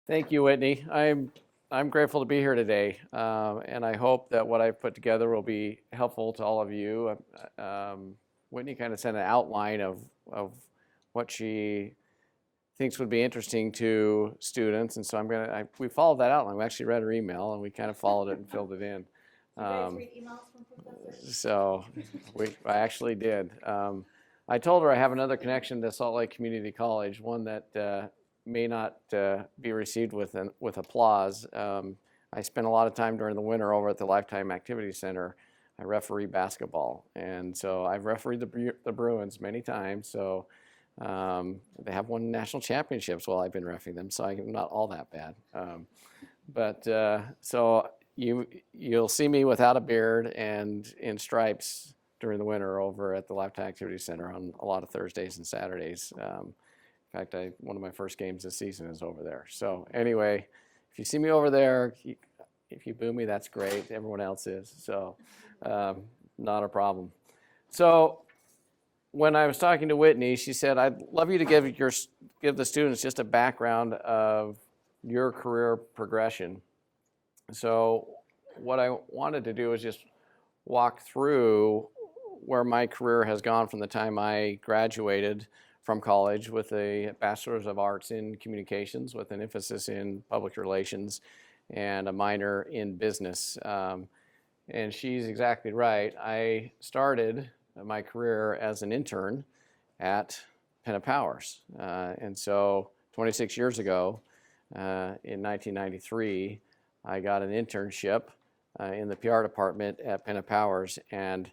Thank you, Whitney. I'm grateful to be here today, and I hope that what I've put together will be helpful to all of you. Whitney kind of sent an outline of what she thinks would be interesting to students, and so we followed that outline. We actually read her email, and we kind of followed it and filled it in. Do you guys read emails from professors? So I actually did. I told her I have another connection to Salt Lake Community College, one that may not be received with applause. I spent a lot of time during the winter over at the Lifetime Activity Center. I referee basketball, and so I've refereed the Bruins many times. So they have won national championships while I've been refereeing them, so I'm not all that bad. So you'll see me without a beard and in stripes during the winter over at the Lifetime Activity Center on a lot of Thursdays and Saturdays. In fact, one of my first games this season is over there. So anyway, if you see me over there, if you boo me, that's great. Everyone else is, so not a problem. So when I was talking to Whitney, she said, "I'd love you to give the students just a background of your career progression." So what I wanted to do is just walk through where my career has gone from the time I graduated from college with a Bachelor's of Arts in Communications with an emphasis in public relations and a minor in business. And she's exactly right. I started my career as an intern at Penna Powers. And so 26 years ago, in 1993, I got an internship in the PR department at Penna Powers, and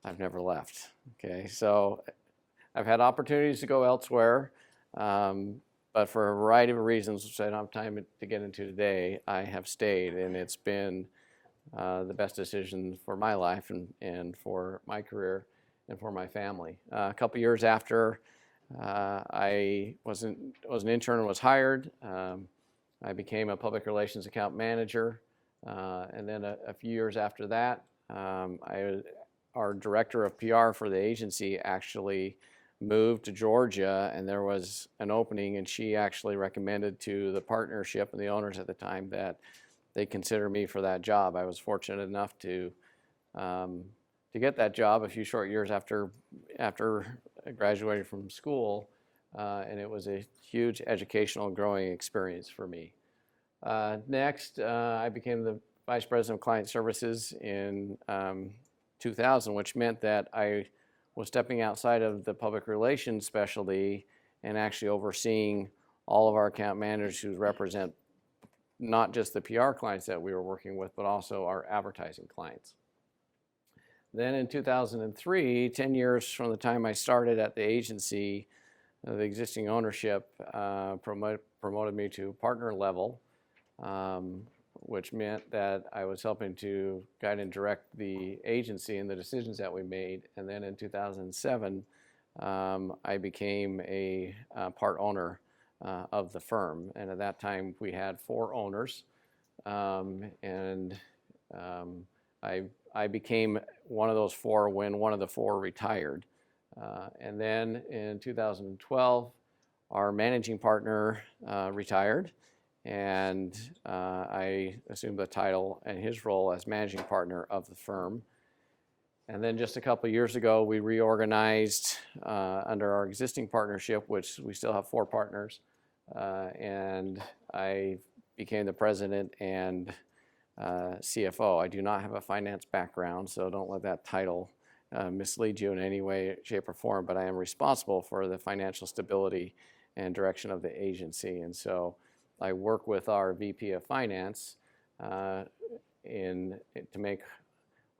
I've never left. Okay, so I've had opportunities to go elsewhere, but for a variety of reasons, which I don't have time to get into today, I have stayed, and it's been the best decision for my life and for my career and for my family. A couple years after I was an intern and was hired, I became a public relations account manager, and then a few years after that, our director of PR for the agency actually moved to Georgia, and there was an opening, and she actually recommended to the partnership and the owners at the time that they consider me for that job. I was fortunate enough to get that job a few short years after graduating from school, and it was a huge educational and growing experience for me. Next, I became the Vice President of Client Services in 2000, which meant that I was stepping outside of the public relations specialty and actually overseeing all of our account managers who represent not just the PR clients that we were working with, but also our advertising clients. Then in 2003, 10 years from the time I started at the agency, the existing ownership promoted me to partner level, which meant that I was helping to guide and direct the agency and the decisions that we made. And then in 2007, I became a part owner of the firm. And at that time, we had 4 owners. I became one of those 4 when one of the 4 retired. And then in 2012, our managing partner retired. And I assumed the title and his role as managing partner of the firm. And then just a couple of years ago, we reorganized under our existing partnership, which we still have 4 partners, and I became the president and CFO. I do not have a finance background, so don't let that title mislead you in any way, shape, or form, but I am responsible for the financial stability and direction of the agency. And so I work with our VP of Finance to make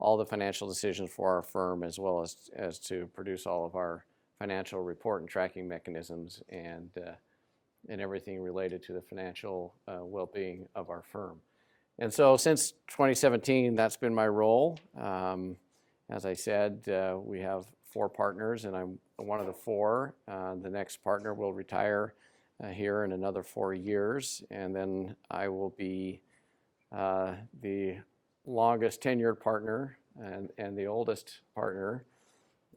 all the financial decisions for our firm, as well as to produce all of our financial report and tracking mechanisms and everything related to the financial well-being of our firm. And so since 2017, that's been my role. As I said, we have 4 partners, and I'm one of the 4. The next partner will retire here in another 4 years, and then I will be the longest tenured partner and the oldest partner.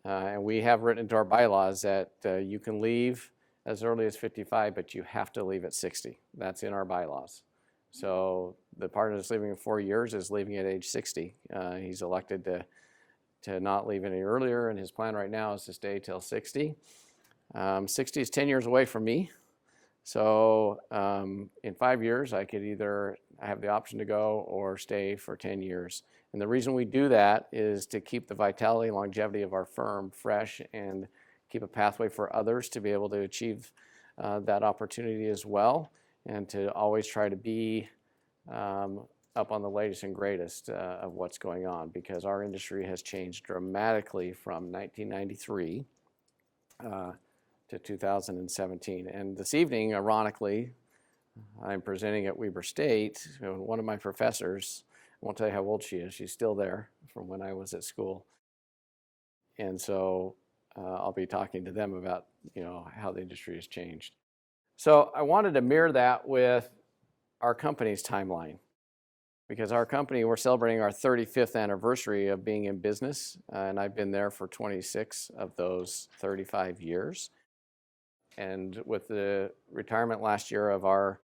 And we have written into our bylaws that you can leave as early as 55, but you have to leave at 60. That's in our bylaws. So the partner that's leaving in 4 years is leaving at age 60. He's elected to not leave any earlier, and his plan right now is to stay till 60. 60 is 10 years away from me. So in 5 years, I could either have the option to go or stay for 10 years. And the reason we do that is to keep the vitality and longevity of our firm fresh and keep a pathway for others to be able to achieve that opportunity as well, and to always try to be up on the latest and greatest of what's going on, because our industry has changed dramatically from 1993 to 2017. And this evening, ironically, I'm presenting at Weber State. One of my professors, I won't tell you how old she is, she's still there from when I was at school. And so I'll be talking to them about how the industry has changed. So I wanted to mirror that with our company's timeline, because our company, we're celebrating our 35th anniversary of being in business, and I've been there for 26 of those 35 years. And with the retirement last year of our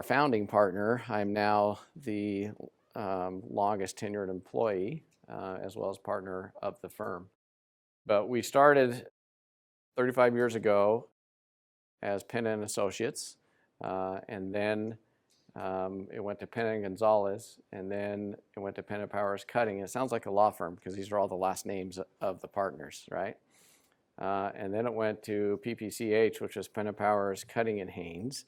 founding partner, I'm now the longest tenured employee as well as partner of the firm. But we started 35 years ago as Penna and Associates, and then it went to Penna and Gonzalez, and then it went to Penna Powers Cutting. It sounds like a law firm because these are all the last names of the partners, right? And then it went to PPCH, which was Penna Powers Cutting and Haynes.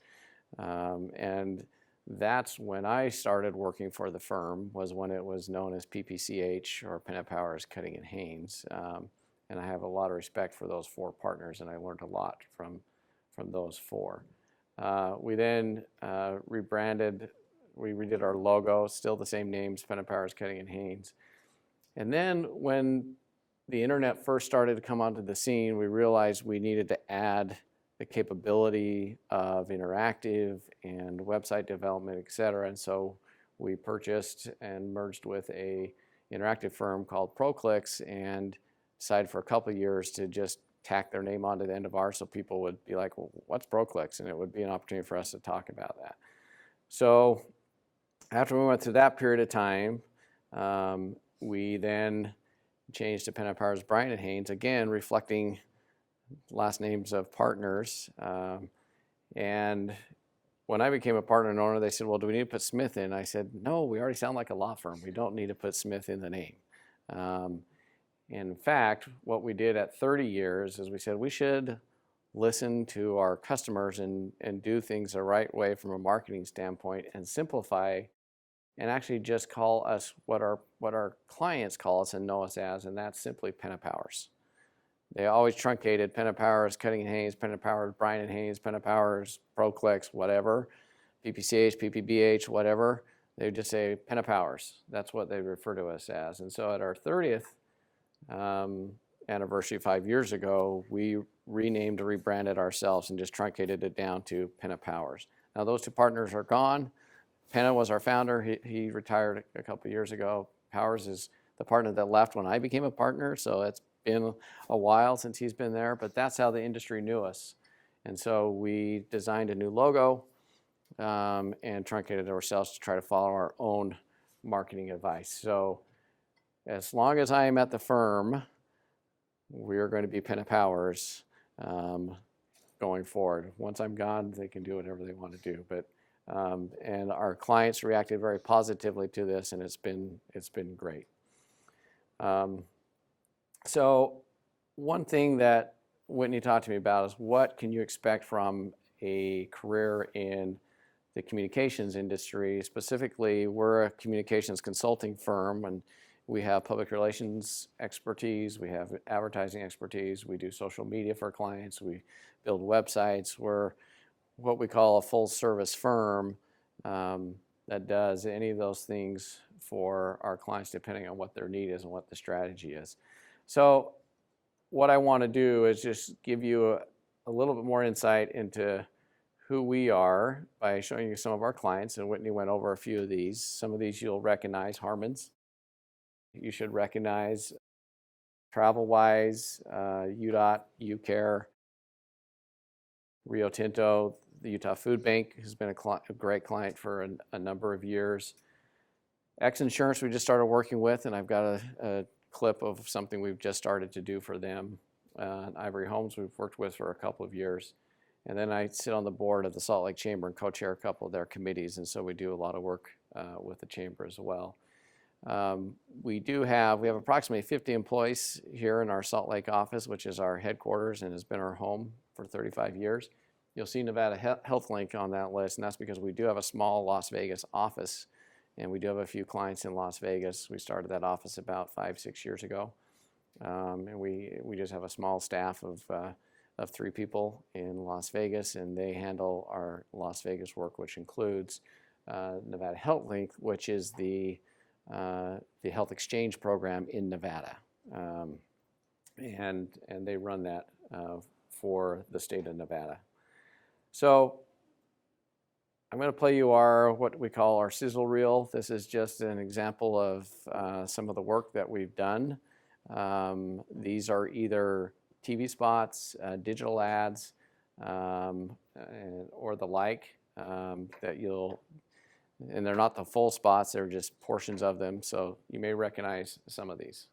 And that's when I started working for the firm, was when it was known as PPCH, or Penna Powers Cutting and Haynes. And I have a lot of respect for those four partners, and I learned a lot from those four. We then rebranded, we redid our logo, still the same names, Penna Powers Cutting and Haynes. And then when the internet first started to come onto the scene, we realized we needed to add the capability of interactive and website development, et cetera. And so we purchased and merged with a interactive firm called ProClicks, and decided for a couple of years to just tack their name onto the end of ours, so people would be like, well, what's ProClicks? And it would be an opportunity for us to talk about that. So after we went through that period of time, we then changed to Penna Powers Bryant and Haynes, again reflecting last names of partners. And when I became a partner and owner, they said, well, do we need to put Smith in? I said, no, we already sound like a law firm. We don't need to put Smith in the name. In fact, what we did at 30 years is we said we should listen to our customers and do things the right way from a marketing standpoint, and simplify, and actually just call us what our clients call us and know us as, and that's simply Penna Powers. They always truncated Penna Powers Cutting and Haynes, Penna Powers Bryant and Haynes, Penna Powers ProClicks, whatever, PPCH, PPBH, whatever. They would just say Penna Powers. That's what they refer to us as. And so at our 30th anniversary 5 years ago, we renamed or rebranded ourselves and just truncated it down to Penna Powers. Now those two partners are gone. Penna was our founder. He retired a couple of years ago. Powers is the partner that left when I became a partner, so it's been a while since he's been there, but that's how the industry knew us. And so we designed a new logo and truncated ourselves to try to follow our own marketing advice. So as long as I am at the firm, we're going to be Penna Powers going forward. Once I'm gone, they can do whatever they want to do. But and our clients reacted very positively to this, and it's been great. So one thing that Whitney talked to me about is, what can you expect from a career in the communications industry? Specifically, we're a communications consulting firm, and we have public relations expertise, we have advertising expertise, we do social media for clients, we build websites. We're what we call a full service firm that does any of those things for our clients, depending on what their need is and what the strategy is. So what I want to do is just give you a little bit more insight into who we are by showing you some of our clients, and Whitney went over a few of these. Some of these you'll recognize. Harmon's, you should recognize. TravelWise, UDOT, UCare, Rio Tinto, the Utah Food Bank has been a great client for a number of years. X Insurance we just started working with, and I've got a clip of something we've just started to do for them. Ivory Homes we've worked with for a couple of years. And then I sit on the board of the Salt Lake Chamber and co-chair a couple of their committees, and so we do a lot of work with the chamber as well. We have approximately 50 employees here in our Salt Lake office, which is our headquarters and has been our home for 35 years. You'll see Nevada Health Link on that list, and that's because we do have a small Las Vegas office, and we do have a few clients in Las Vegas. We started that office about 5-6 years ago, and we just have a small staff of 3 people in Las Vegas, and they handle our Las Vegas work, which includes Nevada Health Link, which is the health exchange program in Nevada, and they run that for the state of Nevada. So I'm going to play you what we call our sizzle reel. This is just an example of some of the work that we've done. These are either TV spots, digital ads, or the like and they're not the full spots, they're just portions of them, so you may recognize some of these.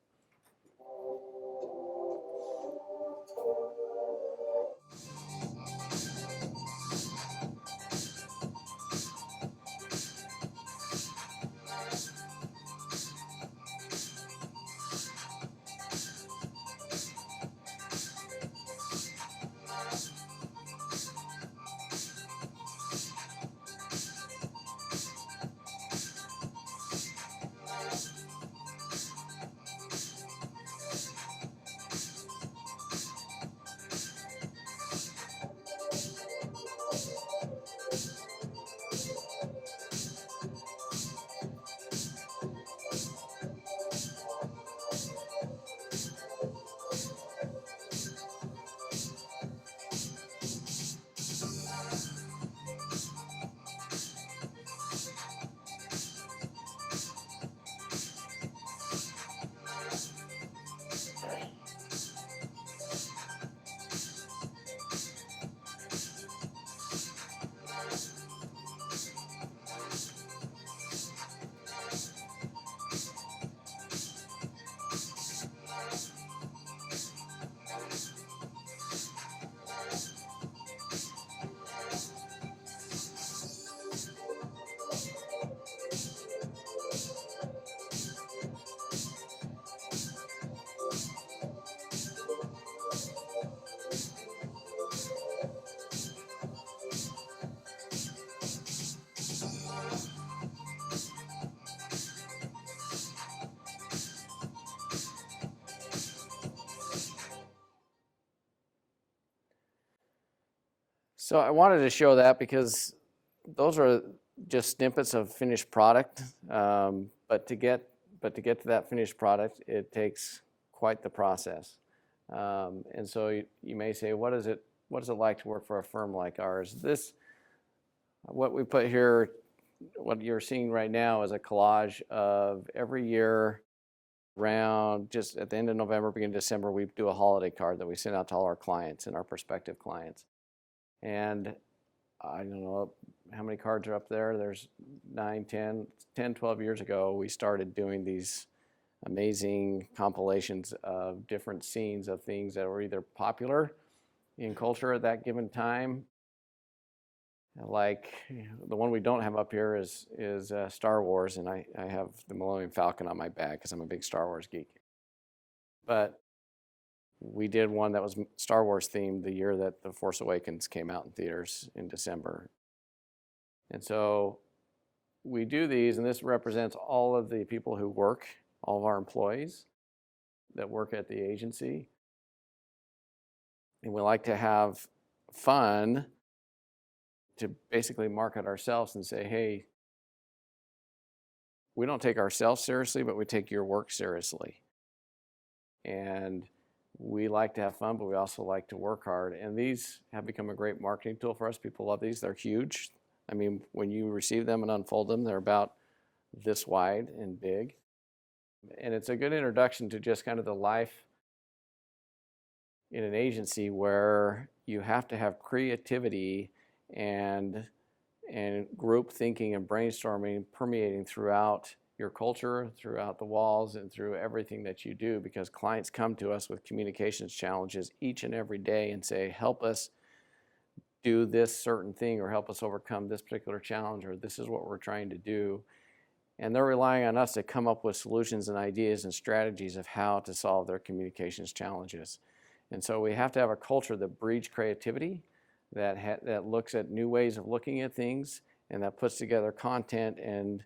So I wanted to show that because those are just snippets of finished product, but to get to that finished product, it takes quite the process. And so you may say, what is it like to work for a firm like ours? What we put here, what you're seeing right now is a collage of every year around just at the end of November, beginning of December, we do a holiday card that we send out to all our clients and our prospective clients. And I don't know how many cards are up there. There's 10, 12 years ago, we started doing these amazing compilations of different scenes of things that were either popular in culture at that given time. Like the one we don't have up here is Star Wars, and I have the Millennium Falcon on my back because I'm a big Star Wars geek. But we did one that was Star Wars themed the year that The Force Awakens came out in theaters in December. And so we do these, and this represents all of the people who work, all of our employees that work at the agency. And we like to have fun to basically market ourselves and say, hey, we don't take ourselves seriously, but we take your work seriously. And we like to have fun, but we also like to work hard. And these have become a great marketing tool for us. People love these. They're huge. I mean, when you receive them and unfold them, they're about this wide and big. And it's a good introduction to just kind of the life in an agency where you have to have creativity and group thinking and brainstorming permeating throughout your culture, throughout the walls, and through everything that you do, because clients come to us with communications challenges each and every day and say, help us do this certain thing, or help us overcome this particular challenge, or this is what we're trying to do. And they're relying on us to come up with solutions and ideas and strategies of how to solve their communications challenges. And so we have to have a culture that breeds creativity, that looks at new ways of looking at things, and that puts together content and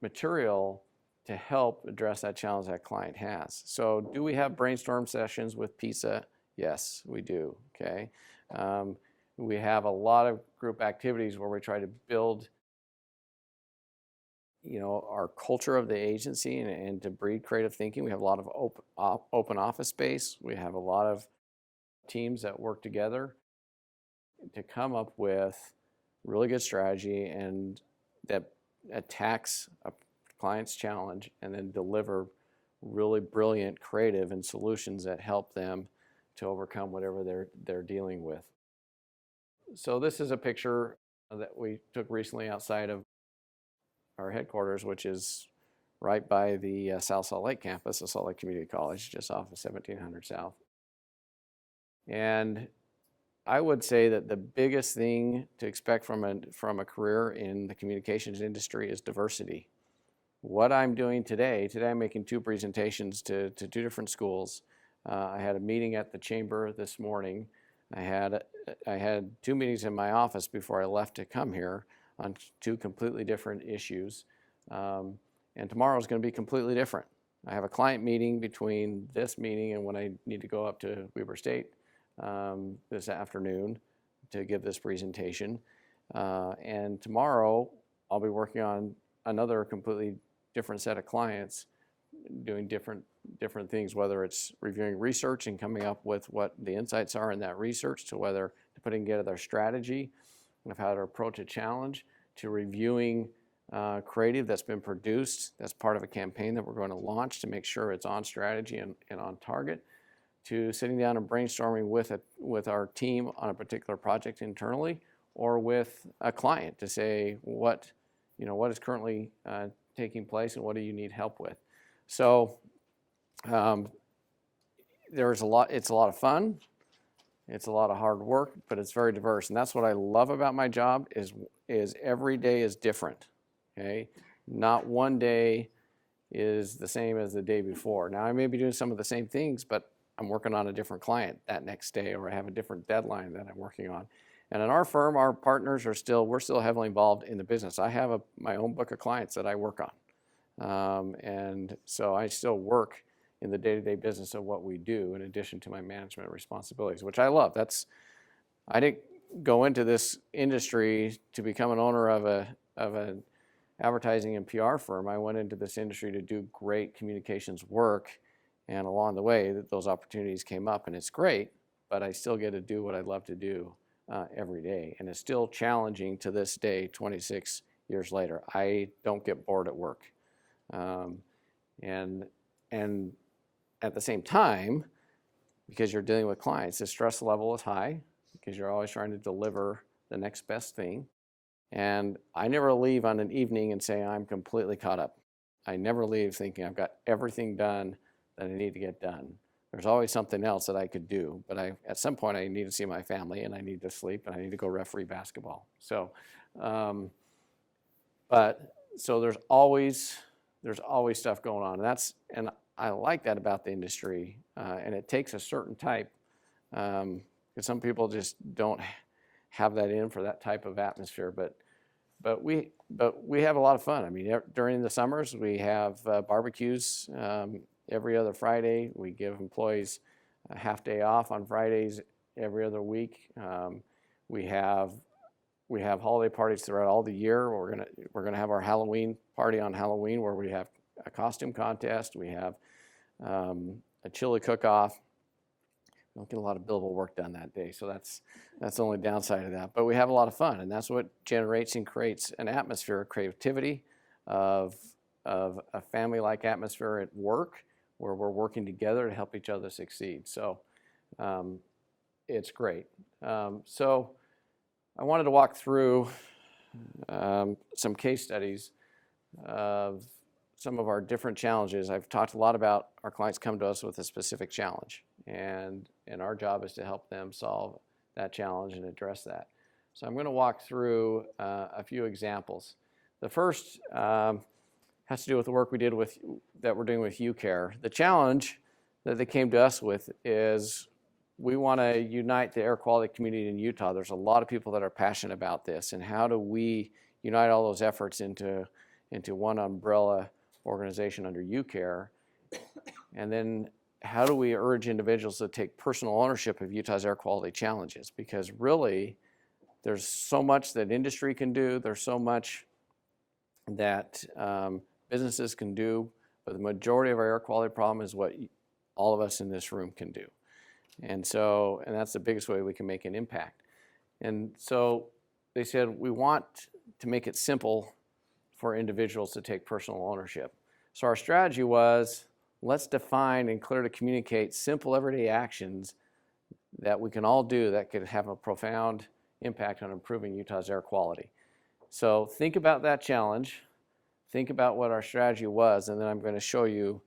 material to help address that challenge that client has. So do we have brainstorm sessions with PISA? Yes, we do, okay? We have a lot of group activities where we try to build our culture of the agency and to breed creative thinking. We have a lot of open office space. We have a lot of teams that work together to come up with really good strategy and that attacks a client's challenge and then deliver really brilliant creative and solutions that help them to overcome whatever they're dealing with. So this is a picture that we took recently outside of our headquarters, which is right by the South Salt Lake campus of Salt Lake Community College, just off of 1700 South. And I would say that the biggest thing to expect from a career in the communications industry is diversity. What I'm doing today I'm making 2 presentations to 2 different schools. I had a meeting at the chamber this morning. I had 2 meetings in my office before I left to come here on 2 completely different issues. And tomorrow is going to be completely different. I have a client meeting between this meeting and when I need to go up to Weber State this afternoon to give this presentation. And tomorrow I'll be working on another completely different set of clients doing different things, whether it's reviewing research and coming up with what the insights are in that research, to whether to putting together their strategy of how to approach a challenge, to reviewing creative that's been produced that's part of a campaign that we're going to launch to make sure it's on strategy and on target, to sitting down and brainstorming with our team on a particular project internally or with a client to say what is currently taking place and what do you need help with. So there's a lot. It's a lot of fun. It's a lot of hard work, but it's very diverse, and that's what I love about my job. Is every day is different. Okay, not one day is the same as the day before. Now I may be doing some of the same things, but I'm working on a different client that next day, or I have a different deadline that I'm working on. And in our firm, our partners we're still heavily involved in the business. I have my own book of clients that I work on, and so I still work in the day-to-day business of what we do, in addition to my management responsibilities, which I love. I didn't go into this industry to become an owner of an advertising and PR firm. I went into this industry to do great communications work, and along the way, those opportunities came up, and it's great. But I still get to do what I love to do every day, and it's still challenging to this day, 26 years later. I don't get bored at work, and at the same time, because you're dealing with clients, the stress level is high because you're always trying to deliver the next best thing. And I never leave on an evening and say I'm completely caught up. I never leave thinking I've got everything done that I need to get done. There's always something else that I could do, but at some point I need to see my family, and I need to sleep, and I need to go referee basketball. So, so there's always stuff going on, and I like that about the industry, and it takes a certain type, because some people just don't have that in for that type of atmosphere. But we have a lot of fun. I mean, during the summers we have barbecues every other Friday. We give employees a half day off on Fridays every other week. We have holiday parties throughout all the year. We're gonna have our Halloween party on Halloween, where we have a costume contest. We have a chili cook-off. We don't get a lot of billable work done that day, so that's the only downside of that. But we have a lot of fun, and that's what generates and creates an atmosphere of creativity, of a family-like atmosphere at work, where we're working together to help each other succeed. So it's great. So I wanted to walk through some case studies of some of our different challenges. I've talked a lot about our clients come to us with a specific challenge, and our job is to help them solve that challenge and address that. So I'm going to walk through a few examples. The first has to do with the work we did that we're doing with UCare. The challenge that they came to us with is we want to unite the air quality community in Utah. There's a lot of people that are passionate about this, and how do we unite all those efforts into one umbrella organization under UCare? And then how do we urge individuals to take personal ownership of Utah's air quality challenges? Because really, there's so much that industry can do, there's so much that businesses can do, but the majority of our air quality problem is what all of us in this room can do. And that's the biggest way we can make an impact. And so they said, we want to make it simple for individuals to take personal ownership. So our strategy was, let's define and clearly communicate simple everyday actions that we can all do that could have a profound impact on improving Utah's air quality. So think about that challenge, think about what our strategy was, and then I'm going to show you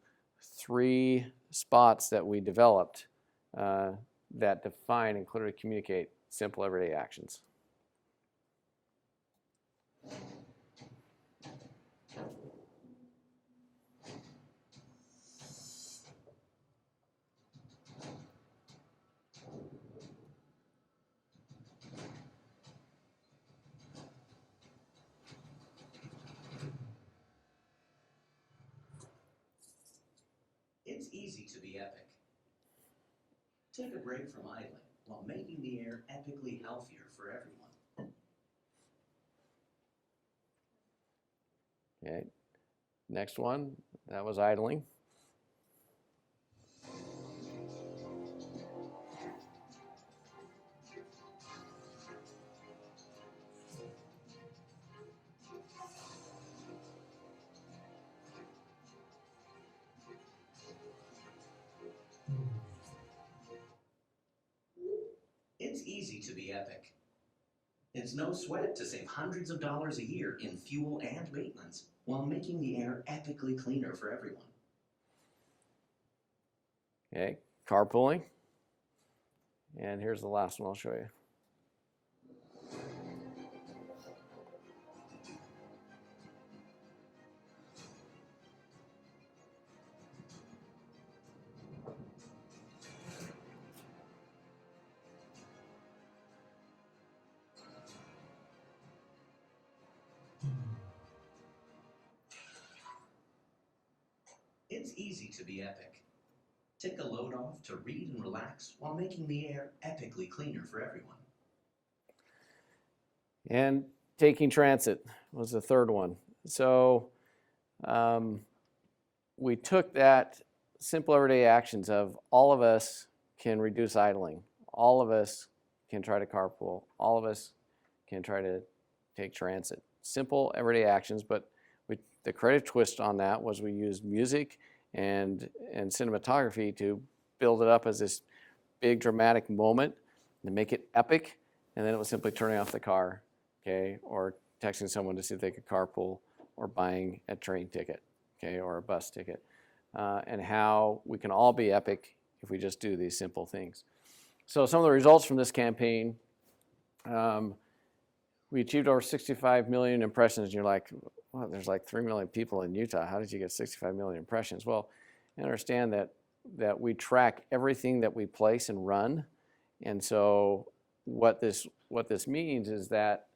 3 spots that we developed that define and clearly communicate simple everyday actions. It's easy to be epic. Take a break from idling while making the air epically healthier for everyone. Okay, next one, that was idling. It's easy to be epic. It's no sweat to save hundreds of dollars a year in fuel and maintenance while making the air epically cleaner for everyone. Okay, carpooling. And here's the last one I'll show you. It's easy to be epic. Take a load off to read and relax while making the air epically cleaner for everyone. And taking transit was the third one. So we took that simple everyday actions of all of us can reduce idling. All of us can try to carpool. All of us can try to take transit. Simple everyday actions, but the creative twist on that was we used music and cinematography to build it up as this big dramatic moment to make it epic, and then it was simply turning off the car, okay, or texting someone to see if they could carpool, or buying a train ticket, okay, or a bus ticket, and how we can all be epic if we just do these simple things. So some of the results from this campaign, we achieved over 65 million impressions, and you're like, well, there's like 3 million people in Utah. How did you get 65 million impressions? Well, understand that we track everything that we place and run. And so what this means is that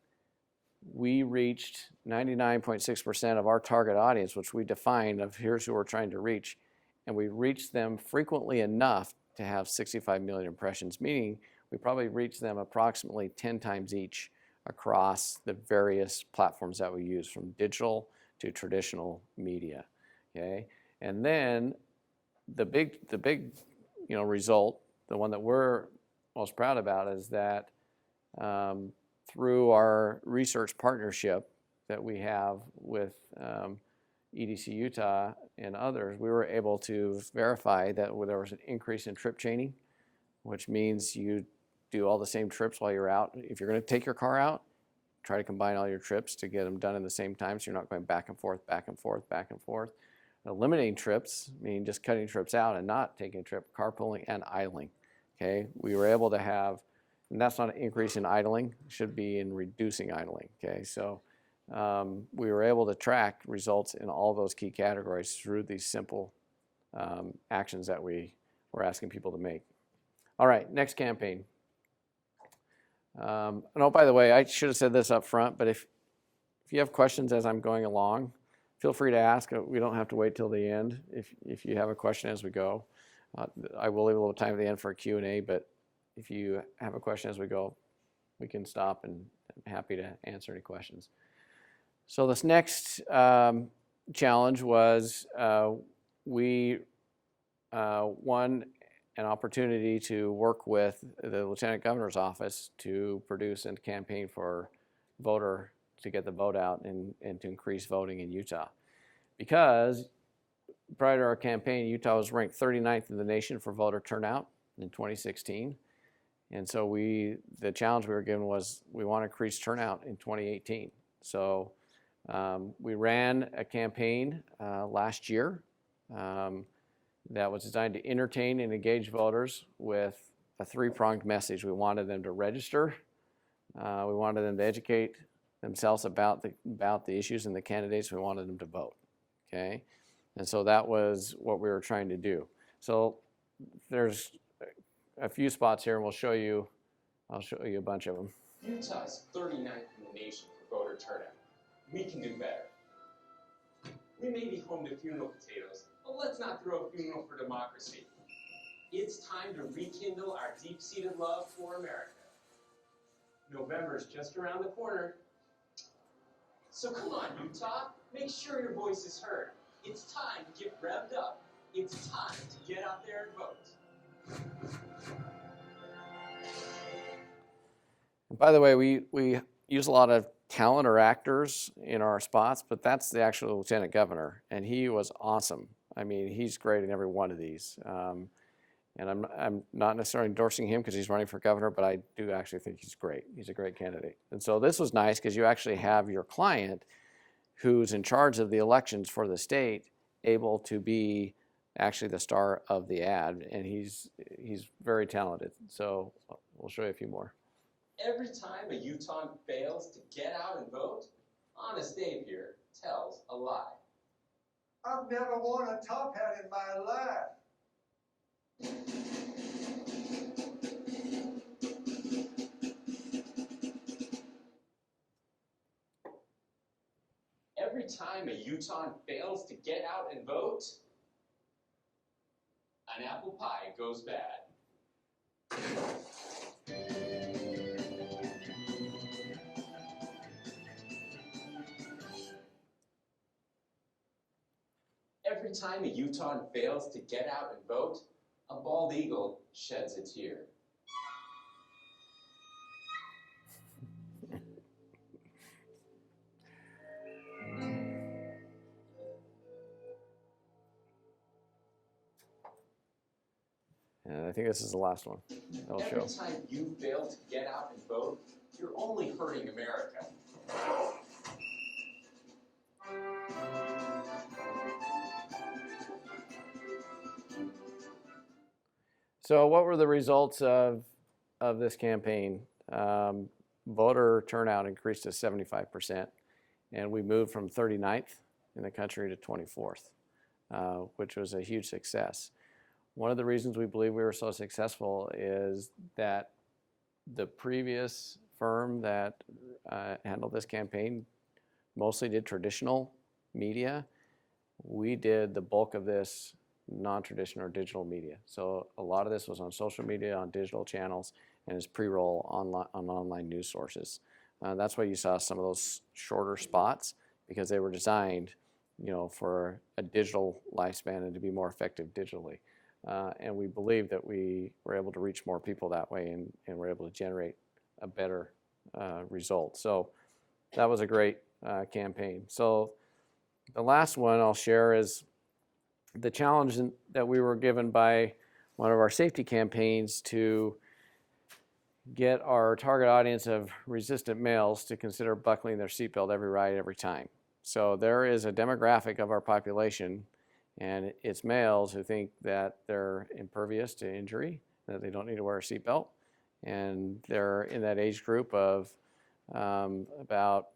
we reached 99.6% of our target audience, which we defined of here's who we're trying to reach. And we reached them frequently enough to have 65 million impressions, meaning we probably reached them approximately 10 times each across the various platforms that we use, from digital to traditional media, okay? And then the big result, the one that we're most proud about, is that through our research partnership that we have with EDC Utah and others, we were able to verify that there was an increase in trip chaining which means you do all the same trips while you're out. If you're going to take your car out, try to combine all your trips to get them done in the same time, so you're not going back and forth, back and forth, back and forth. Eliminating trips, meaning just cutting trips out and not taking a trip, carpooling and idling. Okay, we were able to have, and that's not an increase in idling, it should be in reducing idling. Okay, so we were able to track results in all those key categories through these simple actions that we were asking people to make. All right, next campaign. And oh, by the way, I should have said this up front, but if you have questions as I'm going along, feel free to ask. We don't have to wait till the end if you have a question as we go. I will leave a little time at the end for a Q&A, but if you have a question as we go, we can stop, and I'm happy to answer any questions. So this next challenge was we won an opportunity to work with the Lieutenant Governor's office to produce a campaign for voter to get the vote out and to increase voting in Utah. Because prior to our campaign, Utah was ranked 39th in the nation for voter turnout in 2016. And so the challenge we were given was we want to increase turnout in 2018. So we ran a campaign last year that was designed to entertain and engage voters with a three-pronged message. We wanted them to register, we wanted them to educate themselves about the issues and the candidates, we wanted them to vote, okay? And so that was what we were trying to do. So there's a few spots here, and I'll show you a bunch of them. Utah is 39th in the nation for voter turnout. We can do better. We may be home to funeral potatoes, but let's not throw a funeral for democracy. It's time to rekindle our deep-seated love for America. November's just around the corner. So come on, Utah, make sure your voice is heard. It's time to get revved up. It's time to get out there and vote. By the way, we use a lot of talent or actors in our spots, but that's the actual Lieutenant Governor, and he was awesome. I mean, he's great in every one of these. And I'm not necessarily endorsing him because he's running for governor, but I do actually think he's great. He's a great candidate. And so this was nice because you actually have your client who's in charge of the elections for the state able to be actually the star of the ad, and he's very talented. So we'll show you a few more. Every time a Utahn fails to get out and vote, Honest Dave here tells a lie. I've never worn a top hat in my life. Every time a Utahn fails to get out and vote, an apple pie goes bad. Every time a Utahn fails to get out and vote, a bald eagle sheds a tear. And I think this is the last one I'll show. Every time you fail to get out and vote, you're only hurting America. So what were the results of this campaign? Voter turnout increased to 75%, and we moved from 39th in the country to 24th, which was a huge success. One of the reasons we believe we were so successful is that the previous firm that handled this campaign mostly did traditional media. We did the bulk of this non-traditional or digital media. So a lot of this was on social media, on digital channels, and is pre-roll on online news sources. That's why you saw some of those shorter spots, because they were designed, for a digital lifespan and to be more effective digitally. And we believe that we were able to reach more people that way, and were able to generate a better result. So that was a great campaign. So the last one I'll share is the challenge that we were given by one of our safety campaigns to get our target audience of resistant males to consider buckling their seatbelt every ride, every time. So there is a demographic of our population, and it's males who think that they're impervious to injury, that they don't need to wear a seatbelt, and they're in that age group of about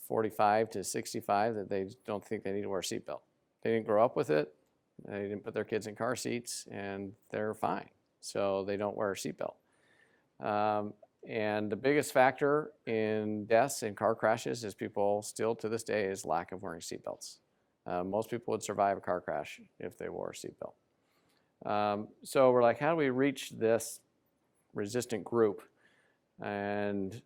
45 to 65 that they don't think they need to wear a seatbelt. They didn't grow up with it, they didn't put their kids in car seats, and they're fine. So they don't wear a seatbelt. And the biggest factor in deaths and car crashes is people still to this day is lack of wearing seatbelts. Most people would survive a car crash if they wore a seatbelt. So we're like, how do we reach this resistant group and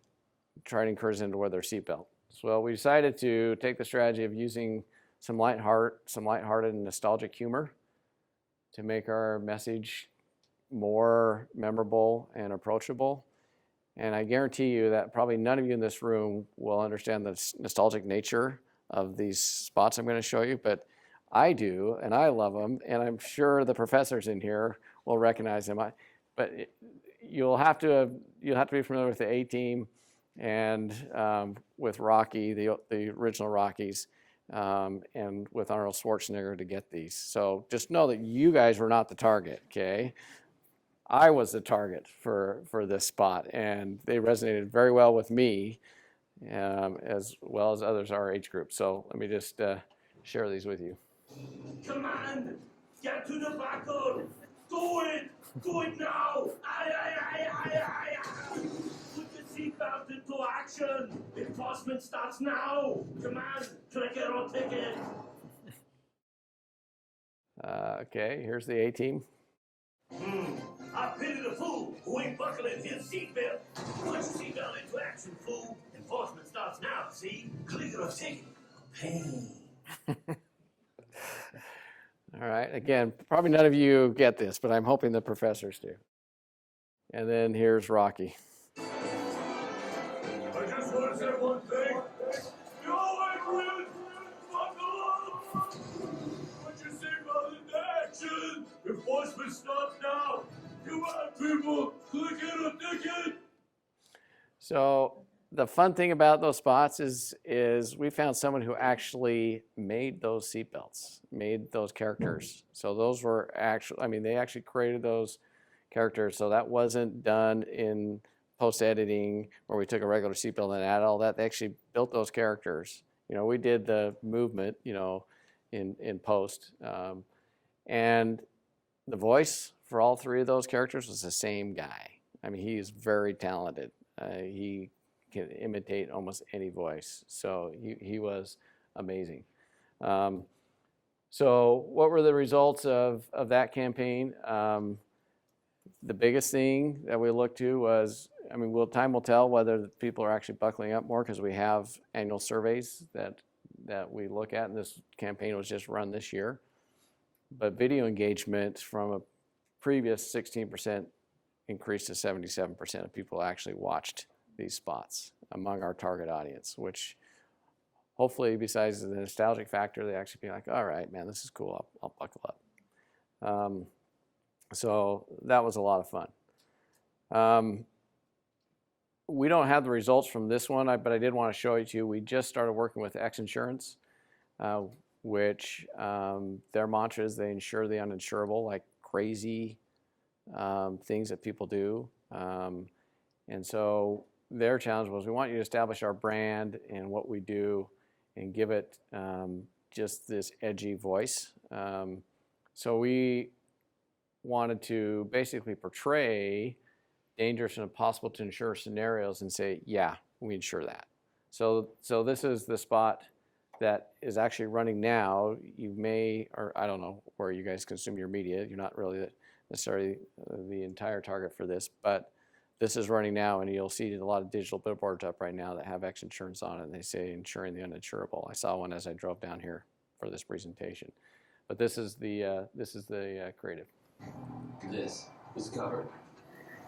try to encourage them to wear their seatbelt? So we decided to take the strategy of using some lighthearted and nostalgic humor to make our message more memorable and approachable. And I guarantee you that probably none of you in this room will understand the nostalgic nature of these spots I'm going to show you, but I do, and I love them, and I'm sure the professors in here will recognize them. But you'll have to be familiar with the A-Team and with Rocky, the original Rockies, and with Arnold Schwarzenegger to get these. So just know that you guys were not the target, okay? I was the target for this spot, and they resonated very well with me, as well as others our age group. So let me just share these with you. Come on, get to the buckle. Do it now. Aye, aye, aye, aye, aye, aye. Put your seatbelt into action. Enforcement starts now. Come on, click it or ticket. Okay, here's the A-Team. I pity the fool who ain't buckling his seatbelt. Put your seatbelt into action, fool. Enforcement starts now, see? Click it or ticket. Pain. All right, again, probably none of you get this, but I'm hoping the professors do. And then here's Rocky. I just want to say one thing. You always win. Buckle up. Put your seatbelt into action. Enforcement starts now. Come on, people. Click it or ticket. So the fun thing about those spots is we found someone who actually made those seatbelts, made those characters. So those were actually, I mean, they actually created those characters. So that wasn't done in post-editing where we took a regular seatbelt and added all that. They actually built those characters. You know, we did the movement, you know, in post. And the voice for all three of those characters was the same guy. I mean, he is very talented. He can imitate almost any voice. So he was amazing. So what were the results of that campaign? The biggest thing that we looked to was, I mean, time will tell whether people are actually buckling up more because we have annual surveys that we look at, and this campaign was just run this year. But video engagement from a previous 16% increased to 77% of people actually watched these spots among our target audience, which hopefully, besides the nostalgic factor, they actually be like, all right, man, this is cool, I'll buckle up. So that was a lot of fun. We don't have the results from this one, but I did want to show it to you. We just started working with X Insurance, which their mantra is they insure the uninsurable, like crazy things that people do. And so their challenge was, we want you to establish our brand and what we do and give it just this edgy voice. So we wanted to basically portray dangerous and impossible to insure scenarios and say, yeah, we insure that. So this is the spot that is actually running now. You may, or I don't know where you guys consume your media. You're not really necessarily the entire target for this, but this is running now, and you'll see a lot of digital billboards up right now that have X Insurance on it, and they say insuring the uninsurable. I saw one as I drove down here for this presentation. But this is the creative. This is covered.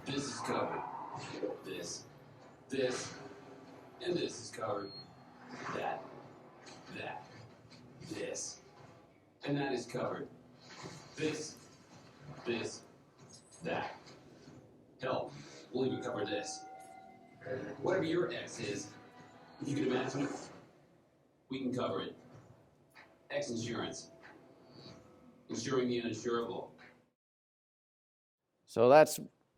This is covered. This, and this is covered. That, this, and that is covered. This, this, that. Hell, we'll even cover this. Whatever your X is, if you can imagine it, we can cover it. X insurance. Insuring the uninsurable. So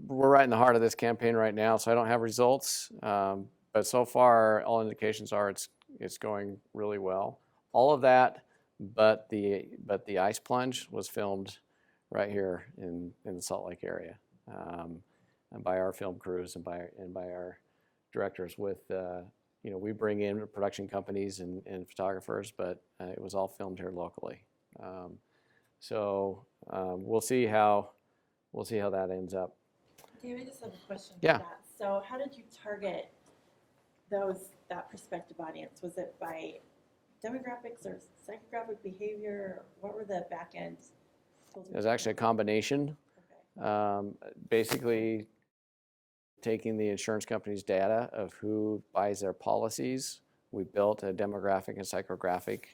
we're right in the heart of this campaign right now, so I don't have results. But so far, all indications are it's going really well. All of that, but the ice plunge was filmed right here in the Salt Lake area, and by our film crews and by our directors. With we bring in production companies and photographers, but it was all filmed here locally. We'll see how that ends up. David, I just have a question Yeah. for that. So how did you target that prospective audience? Was it by demographics or psychographic behavior? What were the back ends? There's actually a combination. Okay. Basically, taking the insurance company's data of who buys their policies, we built a demographic and psychographic,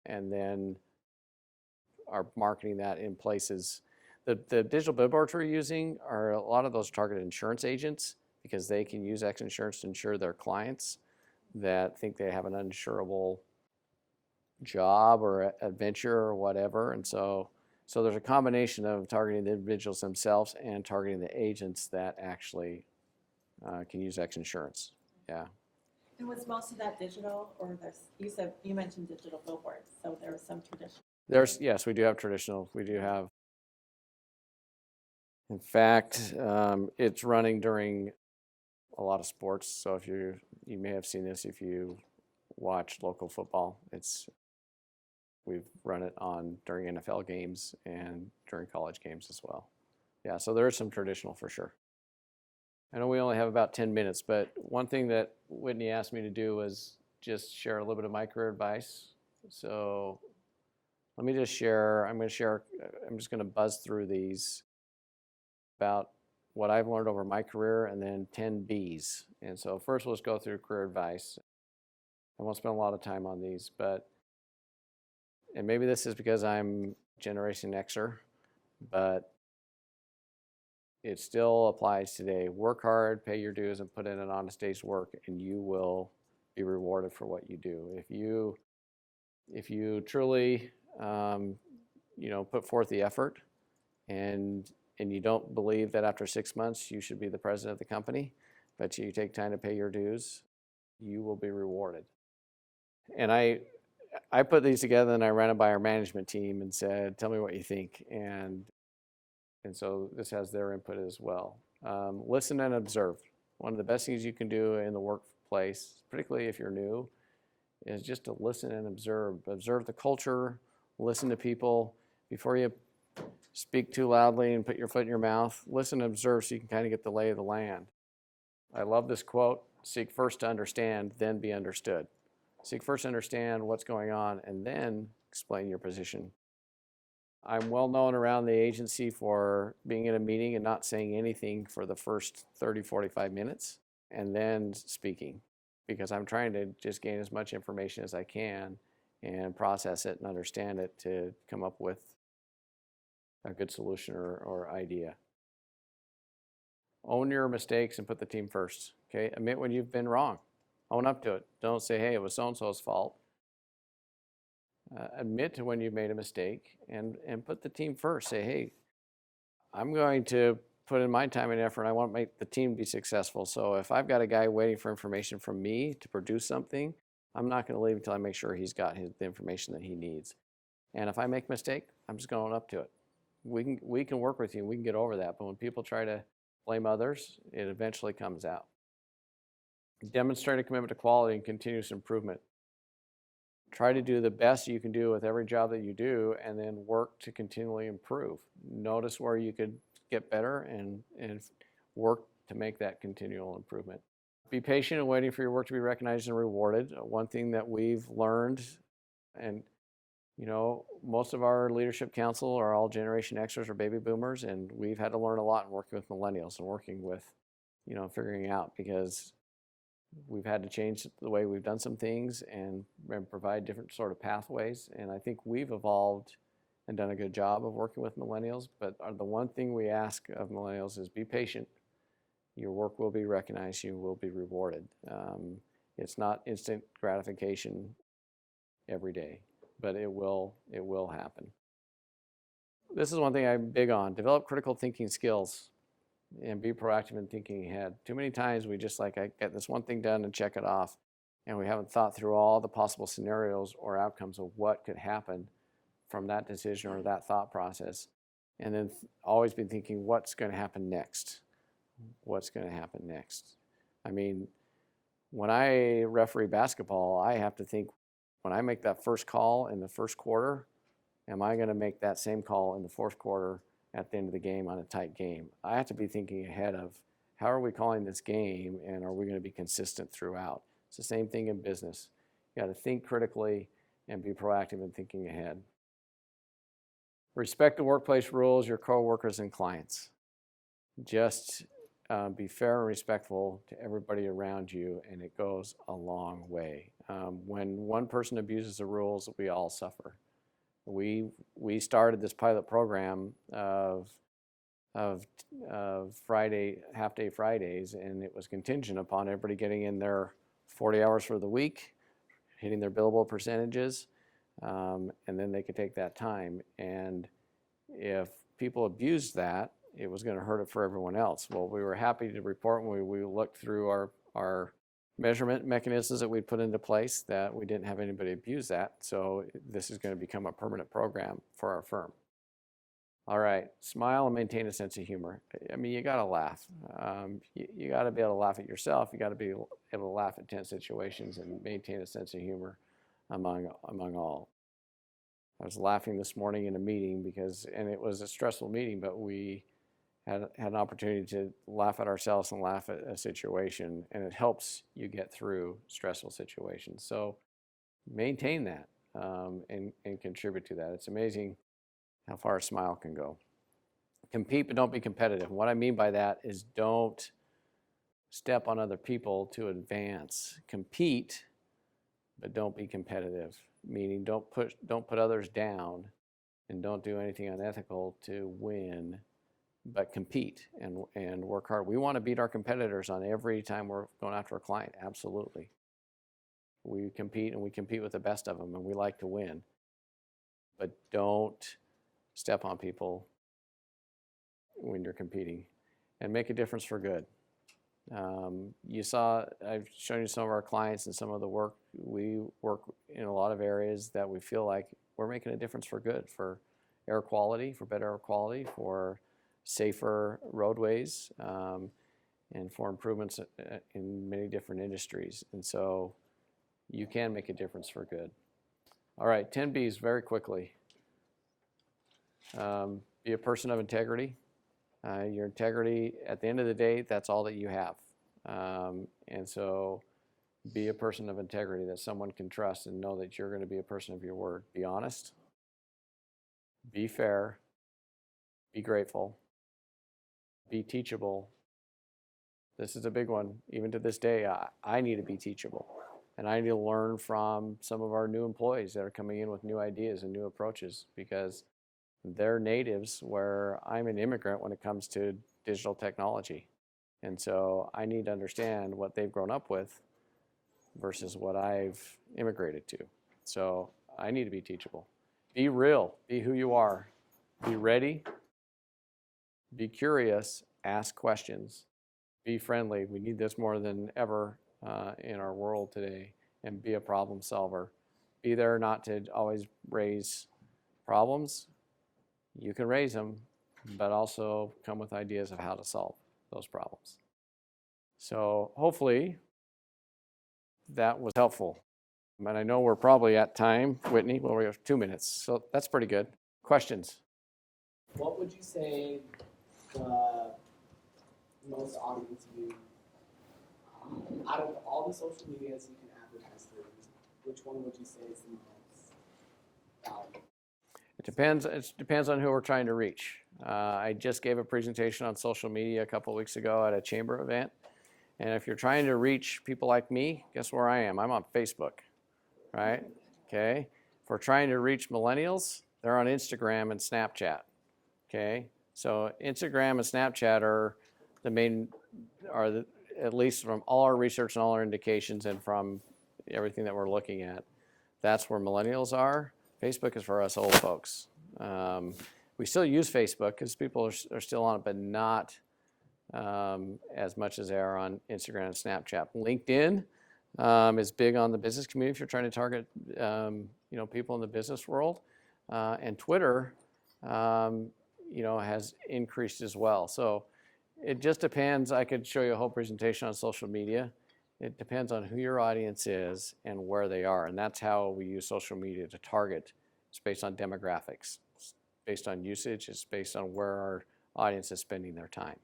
and then are marketing that in places. The digital billboards we're using are a lot of those targeted insurance agents because they can use X Insurance to insure their clients that think they have an uninsurable job or adventure or whatever. And so there's a combination of targeting the individuals themselves and targeting the agents that actually can use X Insurance. Yeah. And was most of that digital, or you mentioned digital billboards, so there was some traditional? Yes, we do have traditional. We do have. In fact, it's running during a lot of sports. So if you may have seen this if you watch local football. We've run it during NFL games and during college games as well. Yeah, so there is some traditional for sure. I know we only have about 10 minutes, but one thing that Whitney asked me to do was just share a little bit of my career advice. So let me just share. I'm just going to buzz through these about what I've learned over my career and then 10 B's. And so first let's go through career advice. I won't spend a lot of time on these, and maybe this is because I'm Generation Xer, but it still applies today. Work hard, pay your dues, and put in an honest day's work, and you will be rewarded for what you do. If you truly, put forth the effort, and you don't believe that after 6 months you should be the president of the company, but you take time to pay your dues, you will be rewarded. And I put these together and I ran it by our management team and said, tell me what you think. And so this has their input as well. Listen and observe. One of the best things you can do in the workplace, particularly if you're new, is just to listen and observe. Observe the culture, listen to people. Before you speak too loudly and put your foot in your mouth, listen and observe so you can kind of get the lay of the land. I love this quote, seek first to understand, then be understood. Seek first to understand what's going on and then explain your position. I'm well known around the agency for being in a meeting and not saying anything for the first 30, 45 minutes and then speaking, because I'm trying to just gain as much information as I can and process it and understand it to come up with a good solution or idea. Own your mistakes and put the team first. Okay, admit when you've been wrong. Own up to it. Don't say, hey, it was so-and-so's fault. Admit to when you've made a mistake and put the team first. Say, hey, I'm going to put in my time and effort. I want to make the team be successful. So if I've got a guy waiting for information from me to produce something, I'm not going to leave until I make sure he's got the information that he needs. And if I make a mistake, I'm just going up to it. We can work with you. We can get over that. But when people try to blame others, it eventually comes out. Demonstrate a commitment to quality and continuous improvement. Try to do the best you can do with every job that you do and then work to continually improve. Notice where you could get better and work to make that continual improvement. Be patient and waiting for your work to be recognized and rewarded. One thing that we've learned, and most of our leadership council are all Generation Xers or baby boomers, and we've had to learn a lot in working with millennials and working with, figuring out, because we've had to change the way we've done some things and provide different sort of pathways. And I think we've evolved and done a good job of working with millennials, but the one thing we ask of millennials is be patient. Your work will be recognized, you will be rewarded. It's not instant gratification every day, but it will happen. This is one thing I'm big on. Develop critical thinking skills and be proactive in thinking ahead. Too many times we just I get this one thing done and check it off, and we haven't thought through all the possible scenarios or outcomes of what could happen from that decision or that thought process. And then always be thinking, what's going to happen next? What's going to happen next? I mean, when I referee basketball, I have to think, when I make that first call in the first quarter, am I going to make that same call in the fourth quarter at the end of the game on a tight game? I have to be thinking ahead of, how are we calling this game, and are we going to be consistent throughout? It's the same thing in business. You got to think critically and be proactive in thinking ahead. Respect the workplace rules, your coworkers and clients. Just be fair and respectful to everybody around you, and it goes a long way. When one person abuses the rules, we all suffer. We started this pilot program of Friday, half-day Fridays, and it was contingent upon everybody getting in their 40 hours for the week, hitting their billable percentages, and then they could take that time. And if people abused that, it was going to hurt it for everyone else. Well, we were happy to report when we looked through our measurement mechanisms that we'd put into place that we didn't have anybody abuse that. So this is going to become a permanent program for our firm. All right, smile and maintain a sense of humor. I mean, you got to laugh. You got to be able to laugh at yourself. You got to be able to laugh at tense situations and maintain a sense of humor among all. I was laughing this morning in a meeting and it was a stressful meeting, but we had an opportunity to laugh at ourselves and laugh at a situation, and it helps you get through stressful situations. So maintain that and contribute to that. It's amazing how far a smile can go. Compete, but don't be competitive. What I mean by that is don't step on other people to advance. Compete, but don't be competitive. Meaning don't put others down, and don't do anything unethical to win, but compete and work hard. We want to beat our competitors on every time we're going after a client. Absolutely. We compete, and we compete with the best of them, and we like to win. But don't step on people when you're competing, and make a difference for good. I've shown you some of our clients and some of the work. We work in a lot of areas that we feel like we're making a difference for good, for air quality, for better air quality, for safer roadways, and for improvements in many different industries. And so you can make a difference for good. All right, 10 Bs very quickly. Be a person of integrity. Your integrity, at the end of the day, that's all that you have. And so be a person of integrity that someone can trust, and know that you're going to be a person of your word. Be honest. Be fair. Be grateful. Be teachable. This is a big one. Even to this day, I need to be teachable. And I need to learn from some of our new employees that are coming in with new ideas and new approaches, because they're natives where I'm an immigrant when it comes to digital technology. And so I need to understand what they've grown up with versus what I've immigrated to. So I need to be teachable. Be real. Be who you are. Be ready. Be curious. Ask questions. Be friendly. We need this more than ever in our world today. And be a problem solver. Be there not to always raise problems. You can raise them, but also come with ideas of how to solve those problems. So hopefully that was helpful. And I know we're probably at time, Whitney. Well, we have 2 minutes, so that's pretty good. Questions? What would you say the most audience view out of all the social medias you can advertise through? Which one would you say is the most valuable? It depends on who we're trying to reach. I just gave a presentation on social media a couple of weeks ago at a chamber event. And if you're trying to reach people like me, guess where I am? I'm on Facebook, right? Okay. If we're trying to reach millennials, they're on Instagram and Snapchat. Okay, so Instagram and Snapchat are the main, at least from all our research and all our indications and from everything that we're looking at, that's where millennials are. Facebook is for us old folks. We still use Facebook because people are still on it, but not as much as they are on Instagram and Snapchat. LinkedIn is big on the business community if you're trying to target people in the business world, and Twitter has increased as well. So it just depends. I could show you a whole presentation on social media. It depends on who your audience is and where they are, and that's how we use social media to target. It's based on demographics, it's based on usage, it's based on where our audience is spending their time.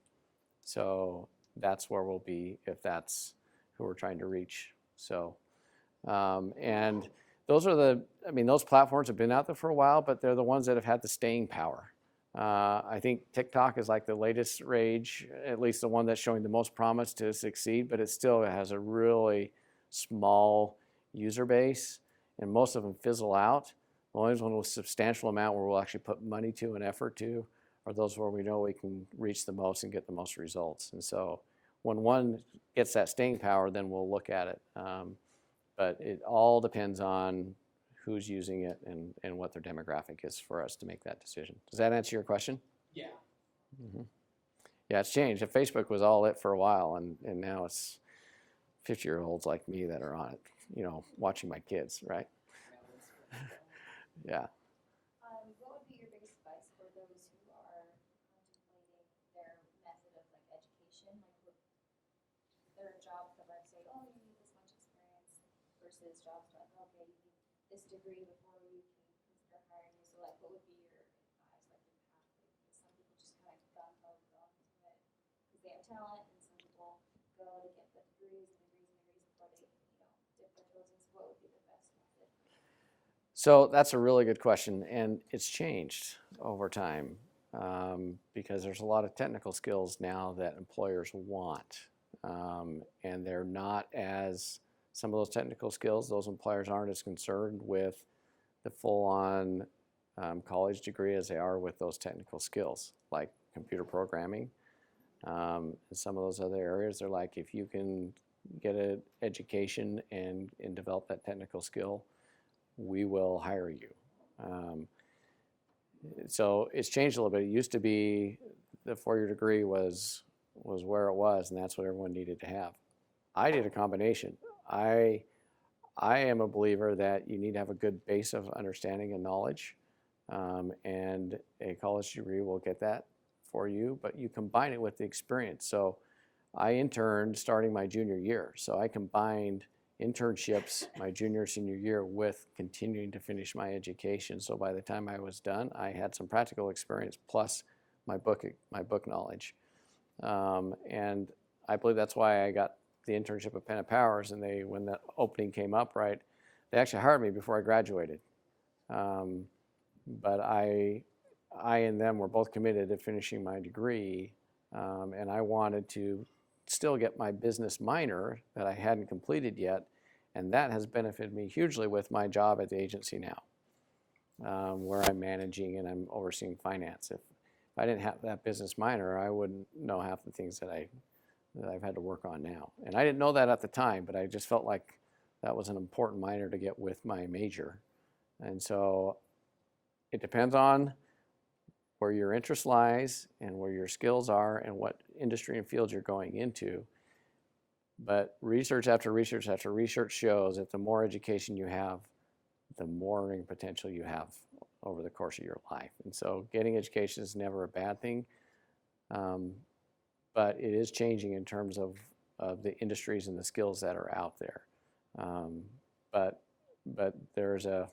So that's where we'll be if that's who we're trying to reach. So, and those are those platforms have been out there for a while, but they're the ones that have had the staying power. I think TikTok is like the latest rage, at least the one that's showing the most promise to succeed, but it still has a really small user base, and most of them fizzle out. The only one with a substantial amount where we'll actually put money to and effort to are those where we know we can reach the most and get the most results. And so when one gets that staying power, then we'll look at it. But it all depends on who's using it and what their demographic is for us to make that decision. Does that answer your question? Yeah. Mm-hmm. Yeah, it's changed. Facebook was all it for a while, and now it's 50-year-olds like me that are on it, watching my kids, right? Yeah. What would be your biggest advice for those who are contemplating their method of education? There are jobs that might say, oh, you need this much experience, versus jobs like, okay, you need this degree before you can consider hiring you. So what would be your advice, your pathway? Because some people just kind of gung-ho go into it because they have talent, and some people go to get the degrees before they, dip their toes in. So what would be the best method? So that's a really good question, and it's changed over time because there's a lot of technical skills now that employers want, and they're not as, some of those technical skills, those employers aren't as concerned with the full-on college degree as they are with those technical skills, like computer programming. And some of those other areas, they're like, if you can get an education and develop that technical skill, we will hire you. So it's changed a little bit. It used to be the four-year degree was where it was, and that's what everyone needed to have. I did a combination. I am a believer that you need to have a good base of understanding and knowledge, and a college degree will get that for you, but you combine it with the experience. So I interned starting my junior year, so I combined internships my junior, senior year with continuing to finish my education. So by the time I was done, I had some practical experience plus my book knowledge. And I believe that's why I got the internship at Penna Powers, and when that opening came up, right, they actually hired me before I graduated. But I and them were both committed to finishing my degree, and I wanted to still get my business minor that I hadn't completed yet, and that has benefited me hugely with my job at the agency now, where I'm managing and I'm overseeing finance. If I didn't have that business minor, I wouldn't know half the things that I've had to work on now. And I didn't know that at the time, but I just felt like that was an important minor to get with my major. And so it depends on where your interest lies and where your skills are and what industry and field you're going into. But research after research after research shows that the more education you have, the more earning potential you have over the course of your life. And so getting education is never a bad thing, but it is changing in terms of the industries and the skills that are out there. But there's a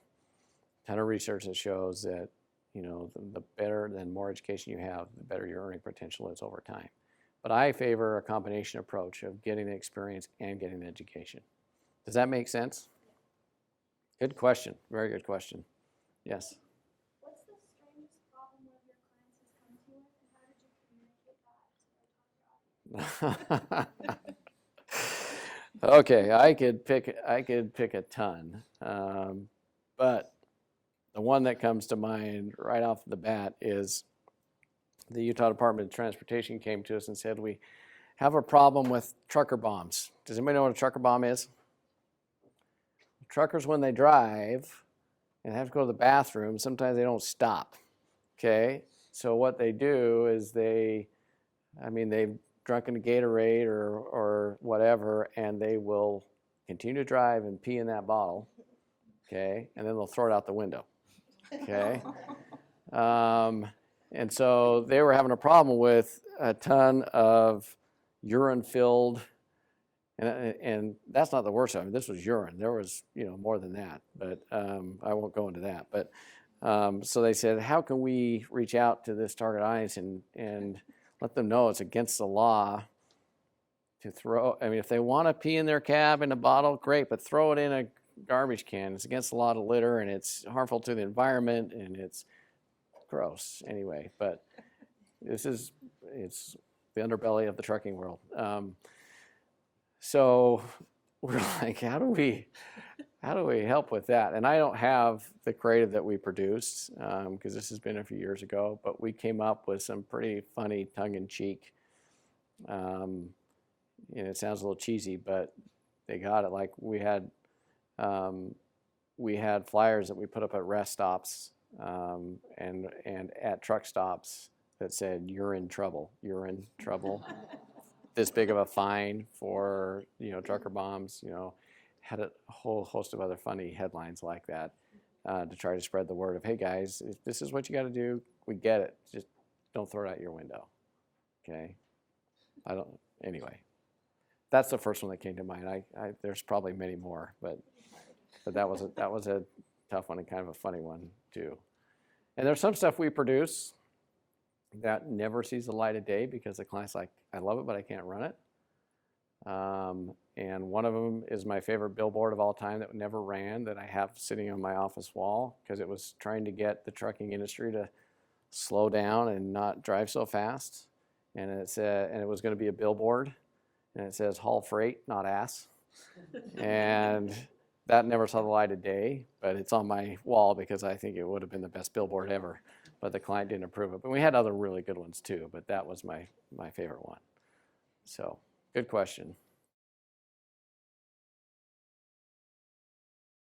ton of research that shows that the better and more education you have, the better your earning potential is over time. But I favor a combination approach of getting the experience and getting the education. Does that make sense? Good question. Very good question. Yes? What's the strangest problem one of your clients has come to you with, and how did you communicate that to your target audience? Okay, I could pick a ton, but the one that comes to mind right off the bat is the Utah Department of Transportation came to us and said, we have a problem with trucker bombs. Does anybody know what a trucker bomb is? Truckers, when they drive and have to go to the bathroom, sometimes they don't stop, okay? So what they do is they've drunken a Gatorade or whatever, and they will continue to drive and pee in that bottle, okay? And then they'll throw it out the window, okay? And so they were having a problem with a ton of urine-filled, and that's not the worst of it. This was urine. There was, more than that, but I won't go into that. But so they said, how can we reach out to this target audience and let them know it's against the law to throw, if they want to pee in their cab in a bottle, great, but throw it in a garbage can. It's against the law to litter, and it's harmful to the environment, and it's gross anyway. But it's the underbelly of the trucking world. So we're like, how do we help with that? And I don't have the creative that we produced because this has been a few years ago, but we came up with some pretty funny tongue-in-cheek, and it sounds a little cheesy, but they got it. Like we had flyers that we put up at rest stops and at truck stops that said, "You're in trouble. You're in trouble." This big of a fine for trucker bombs. Had a whole host of other funny headlines like that to try to spread the word of, hey guys, if this is what you got to do, we get it. Just don't throw it out your window. Okay. Anyway, that's the first one that came to mind. There's probably many more, but that was a tough one and kind of a funny one too. And there's some stuff we produce that never sees the light of day because the client's like, I love it, but I can't run it. And one of them is my favorite billboard of all time that never ran, that I have sitting on my office wall because it was trying to get the trucking industry to slow down and not drive so fast. And it said, and it was going to be a billboard, and it says haul freight, not ass. And that never saw the light of day, but it's on my wall because I think it would have been the best billboard ever. But the client didn't approve it. But we had other really good ones too, but that was my favorite one. So, good question.